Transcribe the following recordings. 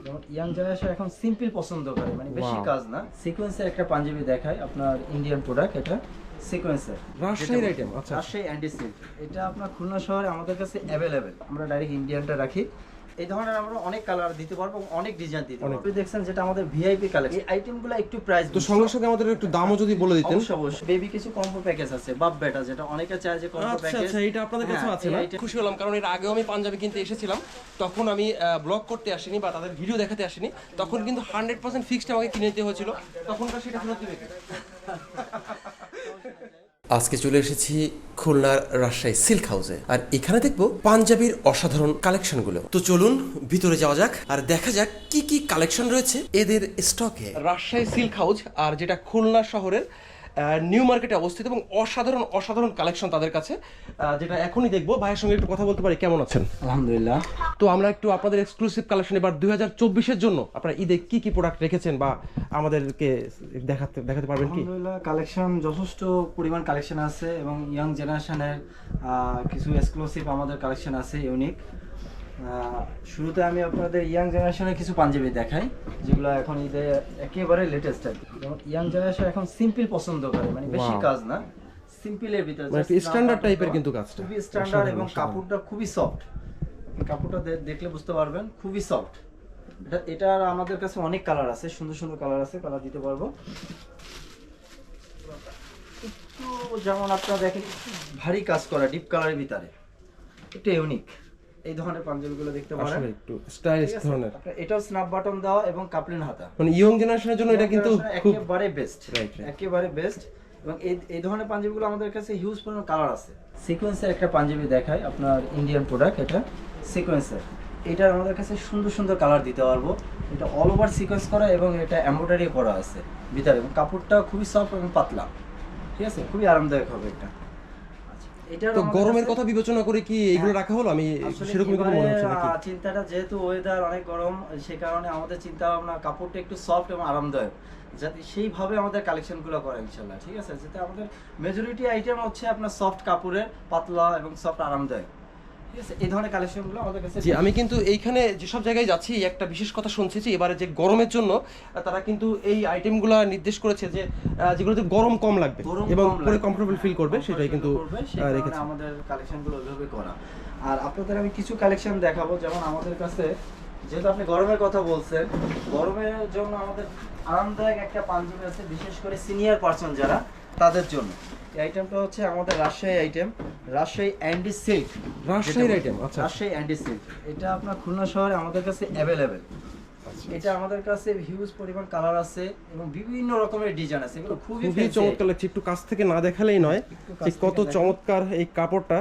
যেমন young generation এখন simple পছন্দ করে, মানে বেশি কাজ না। সিকোয়েন্সের একটা পাঞ্জাবি দেখায়, আপনার ইন্ডিয়ান প্রোডাক্ট, এটা সিকোয়েন্সের রাজশাহীর আইটেম। আচ্ছা, রাজশাহী অ্যান্টি সিল্ক, এটা আপনার খুলনা শহরে আমাদের কাছে অ্যাভেলেবেল। আমরা ডাইরেক্ট ইন্ডিয়ানটা রাখি। এই ধরনের আমরা অনেক কালার দিতে পারবো, অনেক ডিজাইন দিতে পারবো। আপনি দেখছেন যেটা আমাদের ভিআইপি কালেকশন, এই আইটেমগুলো একটু প্রাইস তো সঙ্গে সঙ্গে আমাদের একটু দামও যদি বলে দিতেন। অবশ্যই বেবি কিছু কম্বো প্যাকেজ আছে, বাপ বেটা, যেটা অনেকে চায় যে কম্বো প্যাকেজ। আচ্ছা, এটা আপনাদের কাছে আছে না? খুশি হলাম, কারণ এর আগেও আমি পাঞ্জাবি কিনতে এসেছিলাম, তখন আমি ব্লগ করতে আসিনি বা তাদের ভিডিও দেখাতে আসিনি, তখন কিন্তু 100% ফিক্সড আমাকে কিনে দিতে হয়েছিল। তখনকার সেটা ফেরত দিবে। আজকে চলে এসেছি খুলনার রাজশাহী সিল্ক হাউসে, আর এখানে দেখবো পাঞ্জাবির অসাধারণ কালেকশনগুলো। তো চলুন ভিতরে যাওয়া যাক আর দেখা যাক কি কি কালেকশন রয়েছে এদের স্টকে। রাজশাহী সিল্ক হাউস, আর যেটা খুলনা শহরের নিউ মার্কেটে অবস্থিত, এবং অসাধারণ অসাধারণ কালেকশন তাদের কাছে, যেটা এখনই দেখবো। ভাইয়ের সঙ্গে একটু কথা বলতে পারি? কেমন আছেন? আলহামদুলিল্লাহ। তো আমরা একটু আপনাদের এক্সক্লুসিভ কালেকশন এবার 2024-এর জন্য আপনারা ঈদে কি কি প্রোডাক্ট রেখেছেন বা আমাদেরকে দেখাতে পারবেন কি? আলহামদুলিল্লাহ, কালেকশন যথেষ্ট পরিমাণ কালেকশন আছে, এবং ইয়াং জেনারেশনের কিছু এক্সক্লুসিভ আমাদের কালেকশন আছে, ইউনিক। শুরুতে আমি আপনাদের ইয়াং জেনারেশনের কিছু পাঞ্জাবি দেখাই, যেগুলো এখন ঈদে একেবারে লেটেস্ট আর কি। যেমন ইয়াং জেনারেশন এখন সিম্পল পছন্দ করে, মানে বেশি কাজ না, সিম্পলের ভিতরে, মানে স্ট্যান্ডার্ড টাইপের কিন্তু কাজটা খুবই স্ট্যান্ডার্ড, এবং কাপড়টা খুবই সফট। কাপড়টা দেখলে বুঝতে পারবেন, খুবই সফট। এটার আমাদের কাছে অনেক কালার আছে, সুন্দর সুন্দর কালার আছে, কালার দিতে পারবো। একটু যেমন আপনারা দেখেন, ভারী কাজ করা, ডিপ কালারের ভিতরে, একটু ইউনিক। এই ধরনের পাঞ্জাবিগুলো দেখতে পারেন, আসলে একটু স্টাইলিশ ধরনের। এটাও স্ন্যাপ বাটন দেওয়া এবং কাপলিন হাতা, মানে ইয়ং জেনারেশনের জন্য এটা কিন্তু খুব একেবারে বেস্ট, একেবারে বেস্ট। এবং এই ধরনের পাঞ্জাবিগুলো আমাদের কাছে হিউজ পরিমাণ কালার আছে। সিকোয়েন্সের একটা পাঞ্জাবি দেখায়, আপনার ইন্ডিয়ান প্রোডাক্ট, এটা সিকোয়েন্সের। এটার আমাদের কাছে সুন্দর সুন্দর কালার দিতে পারবো। এটা অল ওভার সিকোয়েন্স করা, এবং এটা এমব্রয়ডারি করা আছে ভিতরে, এবং কাপড়টা খুবই সফট এবং পাতলা, ঠিক আছে, খুবই আরামদায়ক হবে এটা। তো গরমের কথা বিবেচনা করে কি এইগুলো রাখা হলো? আমি সেরকমই কথা মনে হচ্ছে নাকি? চিন্তাটা, যেহেতু ওয়েদার অনেক গরম, সেই কারণে আমাদের চিন্তা ভাবনা কাপড়টা একটু সফট এবং আরামদায়ক, যাতে সেইভাবে আমাদের কালেকশনগুলো করা ইনশাআল্লাহ, ঠিক আছে। যাতে আমাদের মেজরিটি আইটেম হচ্ছে আপনার সফট কাপড়ের, পাতলা এবং সফট আরামদায়ক, ঠিক আছে। এই ধরনের কালেকশনগুলো আমাদের কাছে। জি, আমি কিন্তু এইখানে যেসব জায়গায় যাচ্ছি একটা বিশেষ কথা শুনছি যে এবারে যে গরমের জন্য তারা কিন্তু এই আইটেমগুলো নির্দেশ করেছে যে যেগুলোতে গরম কম লাগবে এবং পরে কমফোর্টেবল ফিল করবে, সেটাই কিন্তু রেখেছে আমাদের কালেকশনগুলো ওইভাবে করা। আর আপনাদের আমি কিছু কালেকশন দেখাবো, যেমন আমাদের কাছে, যেহেতু আপনি গরমের কথা বলছেন, গরমের জন্য আমাদের আরামদায়ক একটা পাঞ্জাবি আছে, বিশেষ করে সিনিয়র পারসন যারা, তাদের জন্য। এই আইটেমটা হচ্ছে আমাদের Rajshahi item, Rajshahi Andy silk. রাজশাহীর আইটেম? আচ্ছা, রাজশাহী অ্যান্ডি সিল্ক, এটা আপনার খুলনা শহরে আমাদের কাছে অ্যাভেলেবেল। এটা আমাদের কাছে হিউজ পরিমাণ কালার আছে, এবং বিভিন্ন রকমের ডিজাইন আছে, এগুলো খুবই চমৎকার লাগছে। একটু কাছ থেকে না দেখালেই নয় যে কত চমৎকার এই কাপড়টা।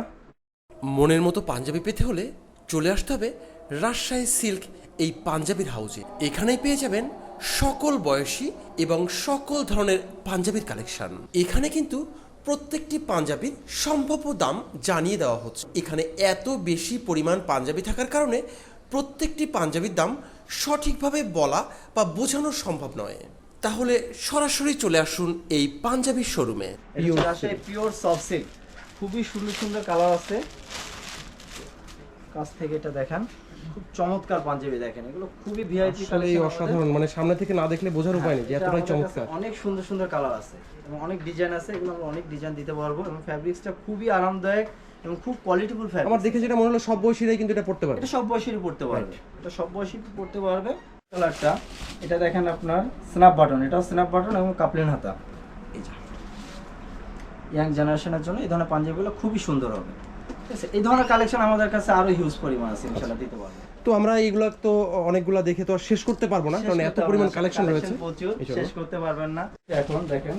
মনের মতো পাঞ্জাবি পেতে হলে চলে আসতে হবে রাজশাহী সিল্ক এই পাঞ্জাবির হাউসে। এখানেই পেয়ে যাবেন সকল বয়সী এবং সকল ধরনের পাঞ্জাবির কালেকশন। এখানে কিন্তু প্রত্যেকটি পাঞ্জাবির সম্ভাব্য দাম জানিয়ে দেওয়া হচ্ছে। এখানে এত বেশি পরিমাণ পাঞ্জাবি থাকার কারণে প্রত্যেকটি পাঞ্জাবির দাম সঠিকভাবে বলা বা বোঝানো সম্ভব নয়। তাহলে সরাসরি চলে আসুন এই পাঞ্জাবির শোরুমে। রাজশাহী পিওর সফট সিল্ক, খুবই সুন্দর সুন্দর কালার আছে। কাছ থেকে এটা দেখেন, খুব চমৎকার পাঞ্জাবি, দেখেন এগুলো খুবই ভিআইপি কালেকশন, অসাধারণ। মানে সামনে থেকে না দেখলে বোঝার উপায় নেই যে এতটাই চমৎকার। অনেক সুন্দর সুন্দর কালার আছে এবং অনেক ডিজাইন আছে, এগুলো আমরা অনেক ডিজাইন দিতে পারবো, এবং ফ্যাব্রিক্সটা খুবই আরামদায়ক এবং খুব কোয়ালিটিফুল ফ্যাব্রিক। আমার দেখে যেটা মনে হলো সব বয়সীরাই কিন্তু এটা পড়তে পারবে। এটা সব বয়সীরই পড়তে পারবে, এটা সব বয়সী পড়তে পারবে। কালারটা এটা দেখেন, আপনার স্ন্যাপ বাটন, এটাও স্ন্যাপ বাটন এবং কাপলিন হাতা। এই যে ইয়াং জেনারেশনের জন্য এই ধরনের পাঞ্জাবিগুলো খুবই সুন্দর হবে, ঠিক আছে। এই ধরনের কালেকশন আমাদের কাছে আরো হিউজ পরিমাণ আছে, ইনশাআল্লাহ দিতে পারবো। তো আমরা এইগুলো তো অনেকগুলা দেখে তো আর শেষ করতে পারবো না, কারণ এত পরিমাণ কালেকশন রয়েছে, শেষ করতে পারবেন না। এখন দেখেন,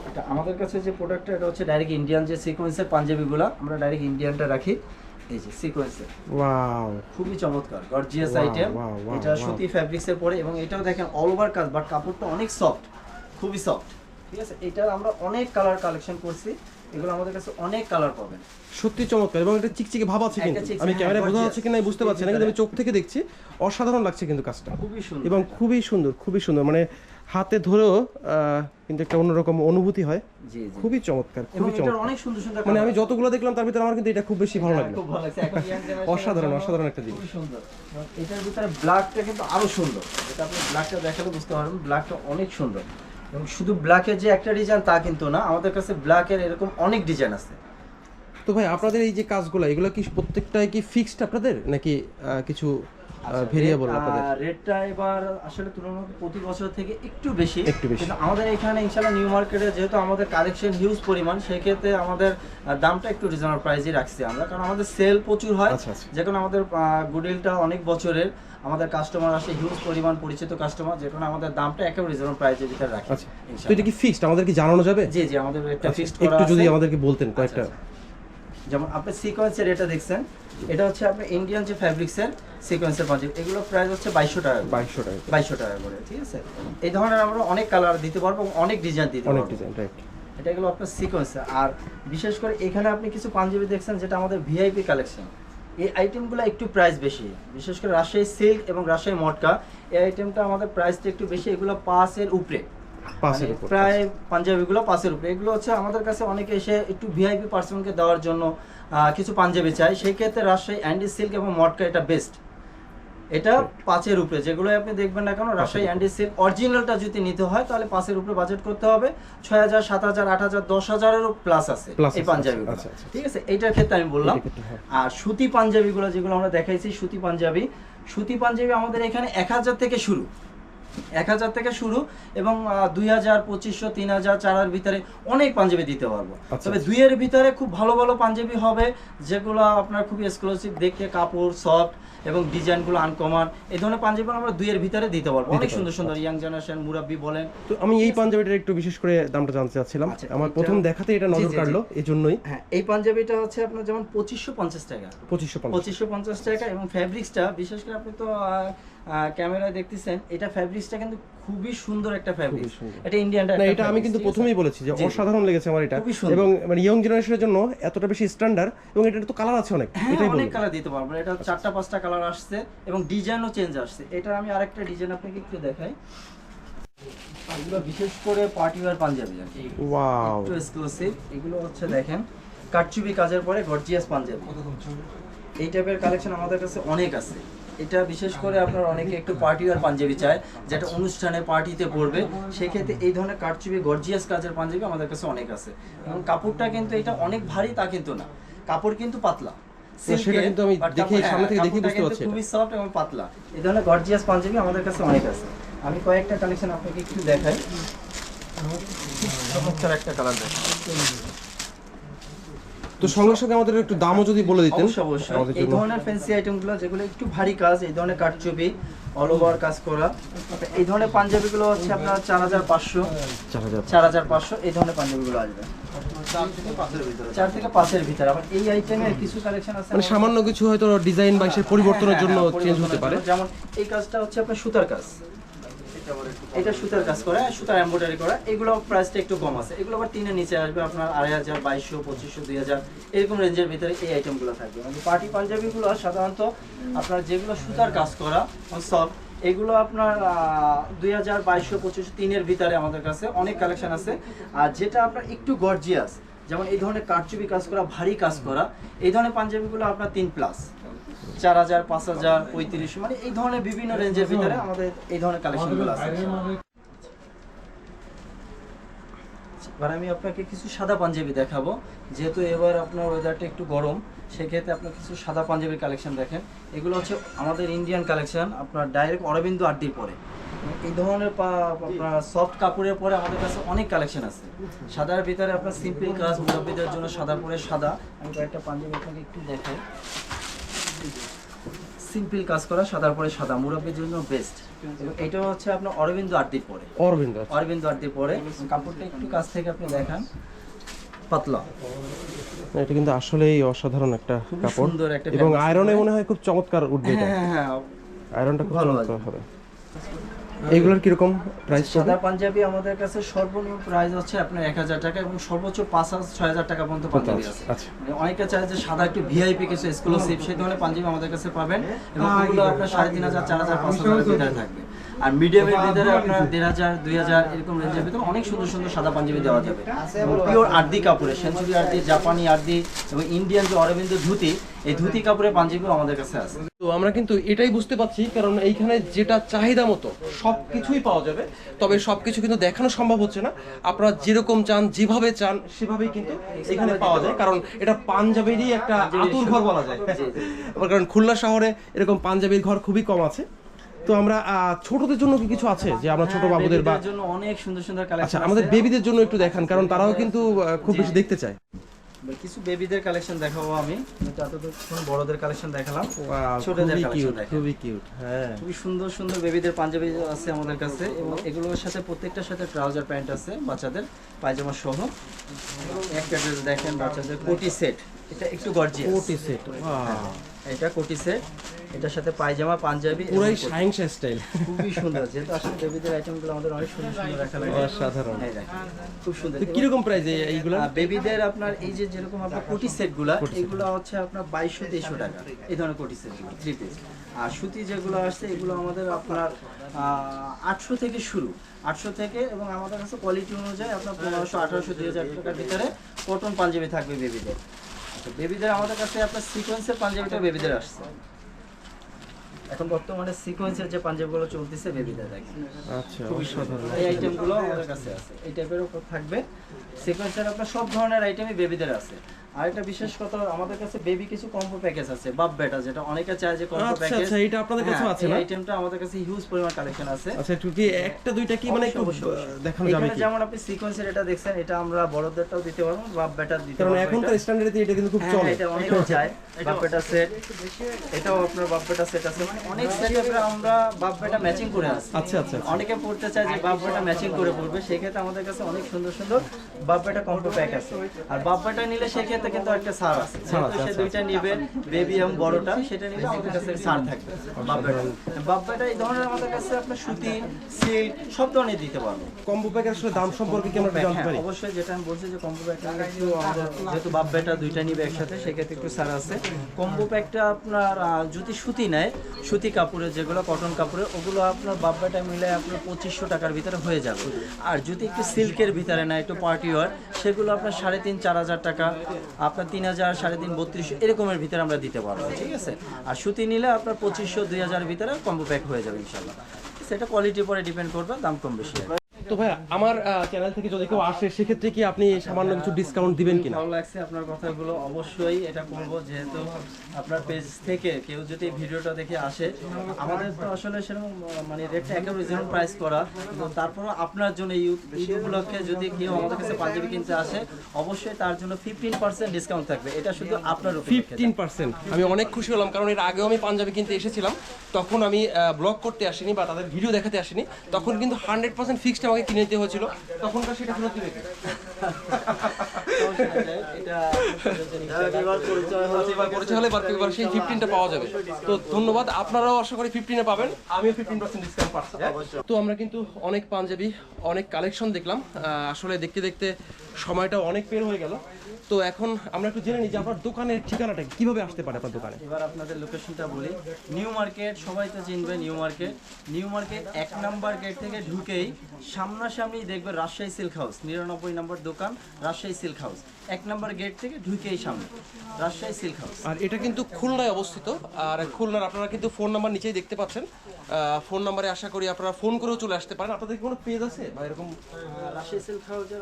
এটা আমাদের কাছে যে প্রোডাক্টটা, এটা হচ্ছে ডাইরেক্ট ইন্ডিয়ান যে সিকোয়েন্সের পাঞ্জাবিগুলো, আমরা ডাইরেক্ট ইন্ডিয়ানটা রাখি। এই যে সিকোয়েন্সের, ওয়াও, খুবই চমৎকার গর্জিয়াস আইটেম। এটা সুতি ফ্যাব্রিক্সের পরে, এবং এটাও দেখেন অল ওভার কাজ, বাট কাপড়টা অনেক সফট, খুবই সফট, ঠিক আছে। এটা আমরা অনেক কালার কালেকশন করছি, এগুলো আমাদের কাছে অনেক কালার পাবেন। সত্যি চমৎকার, এবং এটা চিকচিকে ভাব আছে, কিন্তু আমি ক্যামেরায় বোঝা যাচ্ছে কিনা বুঝতে পারছি না, কিন্তু আমি চোখ থেকে দেখছি অসাধারণ লাগছে কিন্তু কাজটা, খুবই সুন্দর এবং খুবই সুন্দর, খুবই সুন্দর। মানে হাতে ধরেও কিন্তু একটা অন্যরকম অনুভূতি হয়। জি জি, খুবই চমৎকার, এবং খুবই এটা চমৎকার। অনেক সুন্দর সুন্দর মানে আমি colour। যতগুলো দেখলাম তার ভিতরে আমার কিন্তু এটা খুব বেশি ভালো লাগলো। খুব ভালো লাগছে, এখন young generation অসাধারণ, এর জন্য অসাধারণ একটা জিনিস। খুবই সুন্দর। এটার ভিতরে ব্ল্যাকটা কিন্তু আরো সুন্দর, এটা আপনি ব্ল্যাকটা দেখালে বুঝতে পারবেন, ব্ল্যাকটা অনেক সুন্দর। এবং শুধু ব্ল্যাকের যে একটা ডিজাইন তা কিন্তু না, আমাদের কাছে ব্ল্যাকের এরকম অনেক ডিজাইন আছে। তো ভাই আপনাদের এই যে কাজগুলো, এগুলো কি প্রত্যেকটাই কি ফিক্সড আপনাদের, নাকি কিছু ভেরিয়েবল আপনাদের? রেটটা এবার আসলে তুলনামূলক প্রতি বছর থেকে একটু বেশি, একটু বেশি। কিন্তু আমাদের এখানে ইনশাআল্লাহ নিউ মার্কেটে যেহেতু আমাদের কালেকশন হিউজ পরিমাণ, সেই ক্ষেত্রে আমাদের দামটা একটু রিজনেবল প্রাইসে রাখছি আমরা, কারণ আমাদের সেল প্রচুর হয়। আচ্ছা, আচ্ছা। যে কোনো আমাদের গুডউইলটা অনেক বছরের, আমাদের কাস্টমার আসে হিউজ পরিমাণ, পরিচিত কাস্টমার, যে কোনো আমাদের দামটা একেবারে রিজনেবল প্রাইসের ভিতরে রাখি। আচ্ছা, তো এটা কি ফিক্সড, আমাদের কি জানানো যাবে? জি জি, আমাদের একটা ফিক্সড করা একটু আছে। যদি আমাদেরকে বলতেন কয়েকটা। আচ্ছা, যেমন আপনি সিকোয়েন্সের এটা দেখছেন, এটা হচ্ছে আপনার ইন্ডিয়ান যে ফ্যাব্রিক্সের সিকোয়েন্সের পাঞ্জাবি, এগুলো প্রাইস হচ্ছে 2200 টাকা। 2200 টাকা। 2200 টাকা করে, ঠিক আছে। এই ধরনের আমরা অনেক কালার দিতে পারবো, অনেক ডিজাইন দিতে অনেক পারবো। Design, right. এটা এগুলো আপনার সিকোয়েন্স। আর বিশেষ করে এখানে আপনি কিছু পাঞ্জাবি দেখছেন যেটা আমাদের ভিআইপি কালেকশন, এই আইটেমগুলো একটু প্রাইস বেশি, বিশেষ করে রাজশাহী সিল্ক এবং রাজশাহী মটকা, এই আইটেমটা আমাদের প্রাইসটা একটু বেশি, এগুলো 5 এর উপরে, পাঁচের উপর প্রায় পাঞ্জাবিগুলো 5 এর উপরে। এগুলো হচ্ছে আমাদের কাছে অনেকে এসে একটু ভিআইপি পার্সনকে দেওয়ার জন্য কিছু পাঞ্জাবি চাই, সেই ক্ষেত্রে রাজশাহী অ্যান্ডি সিল্ক এবং মটকা এটা বেস্ট। এটা 5 এর উপরে, যেগুলো আপনি দেখবেন না কেন, রাজশাহী অ্যান্ডি সিল্ক অরিজিনালটা যদি নিতে হয় তাহলে 5 এর উপরে বাজেট করতে হবে। 6000, 7000, 8000, 10000-এরও প্লাস আছে এই পাঞ্জাবিগুলো, আচ্ছা, আচ্ছা। ঠিক আছে। এইটার ক্ষেত্রে আমি বললাম। এটার ক্ষেত্রে, হ্যাঁ। আর সুতি পাঞ্জাবিগুলো যেগুলো আমরা দেখাইছি, সুতি পাঞ্জাবি আমাদের এখানে 1000 থেকে শুরু, 1000 থেকে শুরু, এবং 2000, 2500, 3000, 4000 ভিতরে অনেক পাঞ্জাবি দিতে পারবো। আচ্ছা, তবে আচ্ছা। 2 এর ভিতরে খুব ভালো ভালো পাঞ্জাবি হবে, যেগুলো আপনার খুবই এক্সক্লুসিভ, দেখতে কাপড় সফট এবং ডিজাইনগুলো আনকমন। এই ধরনের পাঞ্জাবি আমরা 2 এর ভিতরে দিতে পারবো, অনেক সুন্দর সুন্দর, ইয়াং জেনারেশন মুরাব্বি বলেন। তো আমি এই পাঞ্জাবিটার একটু বিশেষ করে দামটা জানতে চাচ্ছিলাম। আচ্ছা, আমার এটা- প্রথম দেখাতে এটা জি, নজর জি, কাটলো, এই জন্যই। হ্যাঁ, এই পাঞ্জাবিটা হচ্ছে আপনার যেমন 2550 টাকা, 2550 টাকা। এবং ফ্যাব্রিক্সটা বিশেষ করে আপনি তো ক্যামেরায় দেখতেছেন, এটা ফ্যাব্রিক্সটা কিন্তু খুবই সুন্দর একটা ফ্যাব্রিক্স। সুন্দর। এটা ইন্ডিয়ানটা না, এটা আমি কিন্তু প্রথমেই বলেছি যে জি, জি। অসাধারণ লেগেছে আমার এটা, খুবই সুন্দর। এবং মানে ইয়ং জেনারেশনের জন্য এতটা বেশি স্ট্যান্ডার্ড, এবং এটা তো কালার আছে অনেক, হ্যাঁ, এটাই অনেক বলবো। কালার দিতে পারবো। এটা 4টা-5টা কালার আসছে এবং ডিজাইনও চেঞ্জ আসছে। এটা আমি আরেকটা ডিজাইন আপনাকে একটু দেখাই। এগুলো বিশেষ করে পার্টি ওয়্যার পাঞ্জাবি আর কি, ওয়াও, একটু এক্সক্লুসিভ। এগুলো হচ্ছে দেখেন কাটচুবি কাজের পরে গর্জিয়াস পাঞ্জাবি, এই টাইপের কালেকশন আমাদের কাছে অনেক আছে। এটা বিশেষ করে আপনার অনেকে একটু পার্টি ওয়্যার পাঞ্জাবি চায়, যেটা অনুষ্ঠানে পার্টিতে পরবে, সেক্ষেত্রে এই ধরনের কাটচুবি গর্জিয়াস কাজের পাঞ্জাবি আমাদের কাছে অনেক আছে। এবং কাপড়টা কিন্তু এটা অনেক ভারী তা কিন্তু না, কাপড় কিন্তু পাতলা। সেটা কিন্তু আমি দেখে সামনে থেকে দেখে বুঝতে পারছি, খুবই সফট এবং পাতলা। এই ধরনের গর্জিয়াস পাঞ্জাবি আমাদের কাছে অনেক আছে। আমি কয়েকটা কালেকশন আপনাকে একটু দেখাই। চমৎকার একটা কালার দেখাই। তো সঙ্গে সঙ্গে আমাদের একটু দামও যদি বলে দিতেন অবশ্যই আমাদের এই জন্য। ধরনের ফ্যান্সি আইটেমগুলো যেগুলো একটু ভারী কাজ, এই ধরনের কাটচুপি অল ওভার কাজ করা, এই ধরনের পাঞ্জাবিগুলো হচ্ছে আপনার 4500, 4500 এই ধরনের পাঞ্জাবিগুলো আসবে 4 থেকে 5 এর ভিতরে। আবার এই আইটেমের কিছু কালেকশন আছে মানে সামান্য কিছু হয়তো ডিজাইন বা এর পরিবর্তনের জন্য চেঞ্জ হতে পারে। যেমন এই কাজটা হচ্ছে আপনার সুতার কাজ, এটা সুতার কাজ করা, সুতার এমব্রয়ডারি করা, এগুলো প্রাইসটা একটু কম আছে। এগুলো আবার 3 এর নিচে আসবে আপনার 2500, 2200, 2500, 2000 এরকম রেঞ্জের ভিতরে এই আইটেমগুলো থাকবে। মানে পার্টি পাঞ্জাবিগুলো সাধারণত আপনার যেগুলো সুতার কাজ করা সব, এগুলো আপনার 2000, 2200, 2500, 3 এর ভিতরে আমাদের কাছে অনেক কালেকশন আছে। আর যেটা আপনার একটু গর্জিয়াস, যেমন এই ধরনের কারচুপি কাজ করা, ভারী কাজ করা, এই ধরনের পাঞ্জাবিগুলো আপনার 3+, 4000, 5000, 3500, মানে এই ধরনের বিভিন্ন রেঞ্জের ভিতরে আমাদের এই ধরনের কালেকশনগুলো আছে। এবার আমি আপনাকে কিছু সাদা পাঞ্জাবি দেখাবো, যেহেতু এবার আপনার ওয়েদারটা একটু গরম, সেক্ষেত্রে আপনার কিছু সাদা পাঞ্জাবির কালেকশন দেখেন। এগুলো হচ্ছে আমাদের ইন্ডিয়ান কালেকশন, আপনার ডাইরেক্ট অরবিন্দ আড্ডির পরে এই ধরনের আপনার সফট কাপড়ের পরে আমাদের কাছে অনেক কালেকশন আছে। সাদার ভিতরে আপনার সিম্পল কাজ, মুরব্বীদের জন্য সাদার পরে সাদা। আমি কয়েকটা পাঞ্জাবি আপনাকে একটু দেখাই। সিম্পল কাজ করা, সাদার পরে সাদা, মুরব্বীর জন্য বেস্ট। এবং এটা হচ্ছে আপনার অরবিন্দ আড্ডির পরে, অরবিন্দ আড্ডির পরে। কাপড়টা একটু কাছ থেকে আপনি দেখান, পাতলা, এটা কিন্তু আসলেই অসাধারণ একটা কাপড়, সুন্দর একটা, এবং আয়রনে মনে হয় খুব চমৎকার উঠবে এটা। হ্যাঁ, আয়রনটা খুব চমৎকার হবে। এইগুলোর কিরকম প্রাইস? সাদা পাঞ্জাবি আমাদের কাছে সর্বনিম্ন প্রাইস হচ্ছে আপনার 1000 টাকা এবং সর্বোচ্চ 5000-6000 টাকা পর্যন্ত পাঞ্জাবি আছে। মানে অনেকে চায় যে সাদা একটু ভিআইপি কিছু এক্সক্লুসিভ, সেই ধরনের পাঞ্জাবি আমাদের কাছে পাবেন, এবং এগুলো আপনার 3500, 4000, 5000 এর ভিতরে থাকবে। আর মিডিয়ামের ভিতরে আপনার 1500 2000 এরকম রেঞ্জের ভিতরে অনেক সুন্দর সুন্দর সাদা পাঞ্জাবি দেওয়া যাবে পিওর আর্দি কাপড়ে, সেঞ্চুরি আর্দি, জাপানি আর্দি এবং ইন্ডিয়ান যে অরবিন্দ ধুতি, এই ধুতি কাপড়ের পাঞ্জাবিও আমাদের কাছে আছে। তো আমরা কিন্তু এটাই বুঝতে পারছি, কারণ এইখানে যেটা চাহিদা মতো সবকিছুই পাওয়া যাবে, তবে সবকিছু কিন্তু দেখানো সম্ভব হচ্ছে না। আপনারা যেরকম চান, যেভাবে চান সেভাবেই কিন্তু এখানে পাওয়া যায়, কারণ এটা পাঞ্জাবেরই একটা আতুর ঘর বলা যায়। কারণ খুলনা শহরে এরকম পাঞ্জাবির ঘর খুবই কম আছে। তো আমরা ছোটদের জন্য কি কিছু আছে যে আমরা ছোট বাবুদের বা জন্য অনেক সুন্দর সুন্দর কালেকশন আচ্ছা আমাদের বেবিদের জন্য একটু দেখান, কারণ তারাও কিন্তু খুব বেশি দেখতে চায়। কিছু বেবিদের কালেকশন দেখাবো আমি, যতক্ষণ বড়দের কালেকশন দেখালাম, ছোটদের কালেকশন দেখাবো। খুবই কিউট, হ্যাঁ খুবই সুন্দর সুন্দর বেবিদের পাঞ্জাবি আছে আমাদের কাছে, এবং এগুলোর সাথে প্রত্যেকটার সাথে ট্রাউজার প্যান্ট আছে বাচ্চাদের, পায়জামা সহ। একটা ড্রেস দেখেন বাচ্চাদের কোটি সেট, এটা একটু গর্জিয়াস কোটি সেট, এটা কোটি সেট, এটার সাথে পায়জামা পাঞ্জাবি পুরাই শাইনশা স্টাইল, খুবই সুন্দর। যেহেতু আসলে বেবিদের আইটেমগুলো আমাদের অনেক সুন্দর সুন্দর রাখা লাগে, অসাধারণ, খুব সুন্দর। কি রকম প্রাইসে এইগুলো? বেবিদের আপনার এই যে যেরকম আপনার কোটি সেটগুলো, এগুলো হচ্ছে আপনার 2200-2300 টাকা, এই ধরনের কোটি সেটগুলো 3 পিস। আর সুতি যেগুলো আসছে এগুলো আমাদের আপনার 800 থেকে শুরু, 800 থেকে, এবং আমাদের কাছে কোয়ালিটি অনুযায়ী আপনার 1500, 1800, 2000 টাকার ভিতরে কটন পাঞ্জাবি থাকবে বেবিদের। আচ্ছা, বেবিদের আমাদের কাছে আপনার সিকোয়েন্সের পাঞ্জাবিটা বেবিদের আসছে এখন বর্তমানে, সিকোয়েন্সের যে পাঞ্জাবিগুলো চলতেছে বেবিদের দেখেন। আচ্ছা, খুবই সুন্দর এই আইটেমগুলো আমাদের কাছে আছে, এই টাইপের উপর থাকবে সিকোয়েন্সের আপনার সব ধরনের আইটেমই বেবিদের আছে। আর একটা বিশেষ কথা, আমাদের কাছে বেবি কিছু কম্বো প্যাকেজ আছে, বাপ বেটা, যেটা অনেকে চায় যে কম্বো প্যাকেজ। আচ্ছা, এটা আপনাদের কাছে আছে না? এই আইটেমটা আমাদের কাছে হিউজ পরিমাণ কালেকশন আছে। আচ্ছা, একটু কি একটা দুইটা কি মানে একটু দেখানো যাবে কি? যেমন আপনি সিকোয়েন্সের এটা দেখছেন, এটা আমরা বড়দেরটাও দিতে পারবো, বাপ বেটা দিতে পারবো, কারণ এখন তো স্ট্যান্ডার্ডে এটা কিন্তু খুব চলে, এটা অনেকে চায় বাপ বেটা সেট, এটাও আপনার বাপ বেটা সেট আছে, মানে অনেক সেট আমরা বাপ বেটা ম্যাচিং করে আছে। আচ্ছা আচ্ছা, অনেকে পড়তে চায় যে বাপ বেটা ম্যাচিং করে পড়বে, সেই ক্ষেত্রে আমাদের কাছে অনেক সুন্দর সুন্দর বাপ বেটা কম্বো প্যাক আছে। আর বাপ বেটা নিলে সেই ক্ষেত্রে কিন্তু একটা ছাড় আছে, সে দুইটা নিবে, বেবি এবং বড়টা, সেটা নিলে আমাদের কাছে ছাড় থাকবে। বাপ বেটা এই ধরনের আমাদের কাছে আপনার সুতি, সিল্ক সব ধরনের দিতে পারবো। কম্বো প্যাকের আসলে দাম সম্পর্কে কি আমরা জানতে পারি? অবশ্যই, যেটা আমি বলছি যে কম্বো প্যাকটা একটু আমাদের, যেহেতু বাপ বেটা দুইটা নিবে একসাথে, সেক্ষেত্রে একটু ছাড় আছে। কম্বো প্যাকটা আপনার যদি সুতি নেয়, সুতি কাপড়ে যেগুলো কটন কাপড়ে, ওগুলো আপনার বাপ বেটা মিলে আপনার 2500 টাকার ভিতরে হয়ে যাবে। আর যদি একটু সিল্কের ভিতরে নেয়, একটু পার্টি ওয়ার, সেগুলো আপনার 3,500-4,000 টাকা, আপনার 3,000, 3,500, 3200 এরকমের ভিতরে আমরা দিতে পারবো, ঠিক আছে। আর সুতি নিলে আপনার 2500-2000 ভিতরে কম্বো প্যাক হয়ে যাবে ইনশাল্লাহ। সেটা কোয়ালিটির পরে ডিপেন্ড করবে, দাম কম বেশি। তো ভাই, আমার চ্যানেল থেকে যদি কেউ আসে, সেক্ষেত্রে কি আপনি সামান্য কিছু ডিসকাউন্ট দিবেন কিনা? ভালো লাগছে আপনার কথাগুলো, অবশ্যই এটা করবো। যেহেতু আপনার পেজ থেকে কেউ যদি ভিডিওটা দেখে আসে, আমাদের তো আসলে সেরকম মানে রেটটা একেবারে রিজনেবল প্রাইস করা, কিন্তু তারপরও আপনার জন্য এই উপলক্ষে যদি কেউ আমাদের কাছে পাঞ্জাবি কিনতে আসে, অবশ্যই তার জন্য 15% ডিসকাউন্ট থাকবে। এটা শুধু আপনার 15%। আমি অনেক খুশি হলাম, কারণ এর আগেও আমি পাঞ্জাবি কিনতে এসেছিলাম, তখন আমি ব্লগ করতে আসিনি বা তাদের ভিডিও দেখাতে আসিনি, তখন কিন্তু 100% ফিক্সড আমাকে কিনে নিতে হয়েছিল, তখনকার সেটা ফেরত দিবে। পরিচয় হলে এবার সেই 15টা পাওয়া যাবে। তো ধন্যবাদ, আপনারাও আশা করি 15-এ পাবেন, আমিও 15% ডিসকাউন্ট পাচ্ছি। তো আমরা কিন্তু অনেক পাঞ্জাবি, অনেক কালেকশন দেখলাম, আসলে দেখতে দেখতে সময়টা অনেক পের হয়ে গেল। তো এখন আমরা একটু জেনে নিই যে আপনার দোকানের ঠিকানাটা কিভাবে আসতে পারে আপনার দোকানে। এবার আপনাদের লোকেশনটা বলি, নিউ মার্কেট, সবাই তো চিনবে New Market. New Market 1 number gate থেকে ঢুকেই সামনাসামনি দেখবে রাজশাহী সিল্ক হাউস, 99 নম্বর দোকান, Rajshahi Silk House. 1 number gate থেকে ঢুকেই সামনে রাজশাহী সিল্ক হাউস। আর এটা কিন্তু খুলনায় অবস্থিত। আর খুলনার আপনারা কিন্তু ফোন নাম্বার নিচেই দেখতে পাচ্ছেন, ফোন নাম্বারে আশা করি আপনারা ফোন করেও চলে আসতে পারেন। আপনাদের কি কোনো পেজ আছে বা এরকম? রাজশাহী সিল্ক হাউসের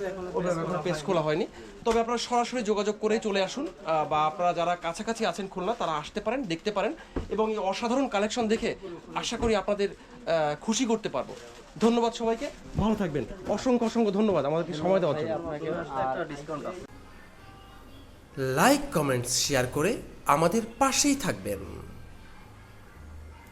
এখনো পেজ খোলা হয়নি, তবে আপনারা সরাসরি যোগাযোগ করেই চলে আসুন, বা আপনারা যারা কাছাকাছি আছেন খুলনা, তারা আসতে পারেন, দেখতে পারেন, এবং এই অসাধারণ কালেকশন দেখে আশা করি আপনাদের খুশি করতে পারবো। ধন্যবাদ সবাইকে, ভালো থাকবেন। অসংখ্য অসংখ্য ধন্যবাদ আমাদেরকে সময় দেওয়ার জন্য। লাইক, কমেন্টস, শেয়ার করে আমাদের পাশেই থাকবেন।